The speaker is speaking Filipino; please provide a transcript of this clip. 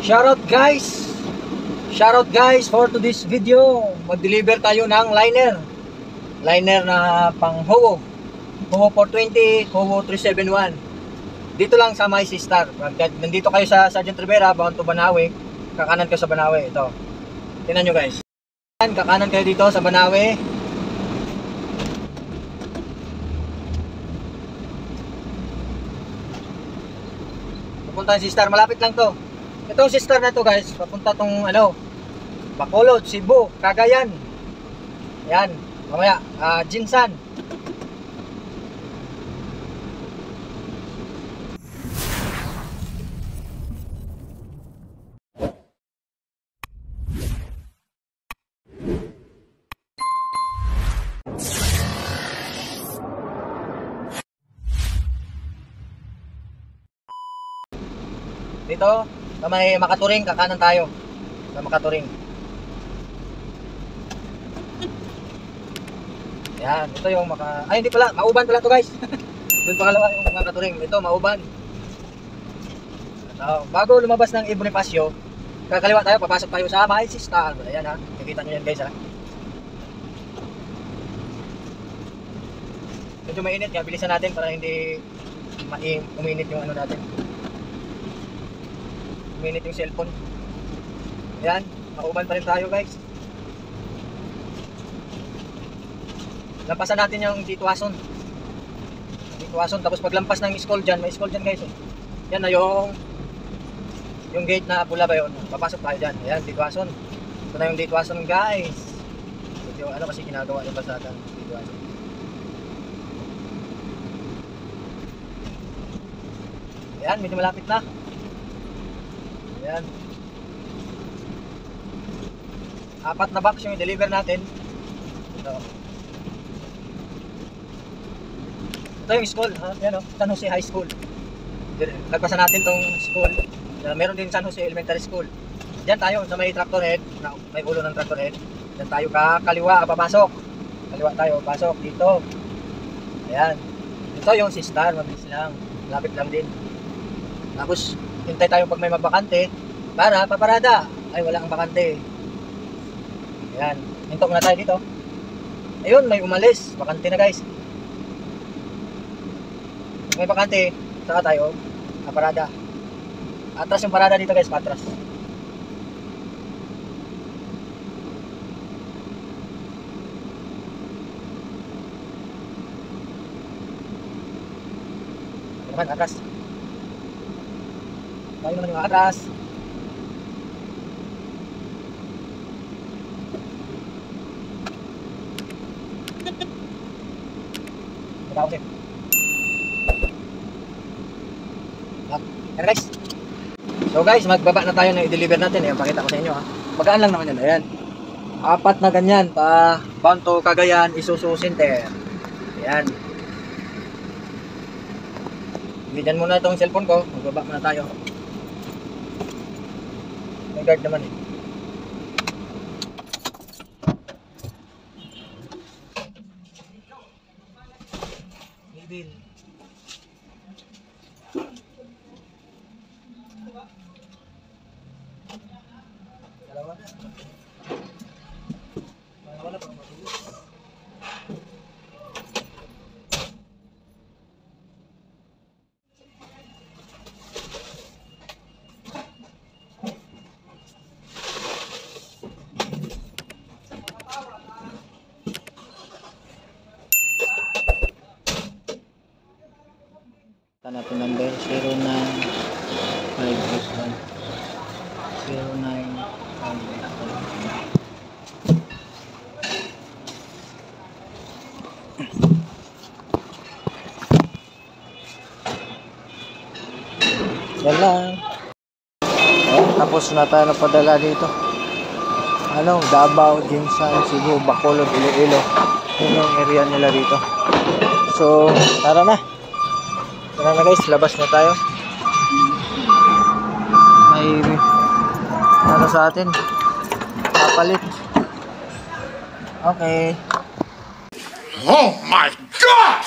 Shoutout guys for today's video. Mag-deliver tayo ng liner na pang Howo 420, Howo 371. Dito lang sa My Sister. Nandito kayo sa Sergeant Rivera, bound to Banawe. Kakanan kayo sa Banawe. Ito, tingnan nyo guys, kakanan kayo dito sa Banawe. Pupunta yung Sister, malapit lang to. Itong Sister na to guys, papunta tong Bacolod, Cebu, Cagayan. Yan, mamaya, Jinsan. Dito, sa may Makaturing, kakanan tayo. Sa Makaturing. Yan, ito yung ay, hindi pala, Mauban pala to guys. Doon pangalawa yung Makaturing. Ito, Mauban. So, bago lumabas ng Bonifacio, kakaliwa tayo, papasok tayo sa My Sister. Ayan ha, nakikita nyo yan guys ha. Medyo mainit, kaya bilisan natin para hindi uminit yung natin. Uminit yung cellphone. Ayan, Mauban pa rin tayo guys. Lampasan natin yung Dituason. Tapos paglampas ng school dyan, may school dyan guys. Yan na yung gate na pula ba yun. Papasok tayo dyan. Ayan, Dituason. Ito na yung Dituason guys. Ito yung kasi ginagawa yung basatan. Dituason. Ayan, medyo malapit na. Ayan. 4 na box yung i-deliver natin. Ito. Ito yung school, ha? Yan o, San Jose High School. Lagpasan natin tong school. Meron din San Jose Elementary School. Diyan tayo sa may tractor head, may ulo ng tractor head. Diyan tayo kaliwa, papasok. Kaliwa tayo, pasok dito. Ayan. Ito yung Sister, mabilis lang. Lapit lang din. Tapos, hintay tayo pag may mabakante para paparada. Ay, wala ang bakante. Ayan. Hintok na tayo dito. Ayun, may umalis. Bakante na guys. May bakante, saka tayo parada. Atras yung parada dito guys, patras. Naman, atras. Tayo naman yung atras. Matawag siya. Ayan guys. So guys, magbaba na tayo na i-deliver natin. Ayan, pakita ko sa inyo ha. Magaan lang naman yun. Ayan. 4 na ganyan. Bound to Cagayan, Isuzu Center. Ayan. Bigyan muna itong cellphone ko. Magbaba muna tayo. May guard naman eh. Bibil. Natin number 09581 095. Yan lang. Tapos na tayo napadala dito. Davao, Jinsan, Cebu, Bacolod, Iloilo. Yun yung area nila dito. So, tara na. Tara na guys, labas na tayo. May sa atin. Papalit. Okay. Oh my God!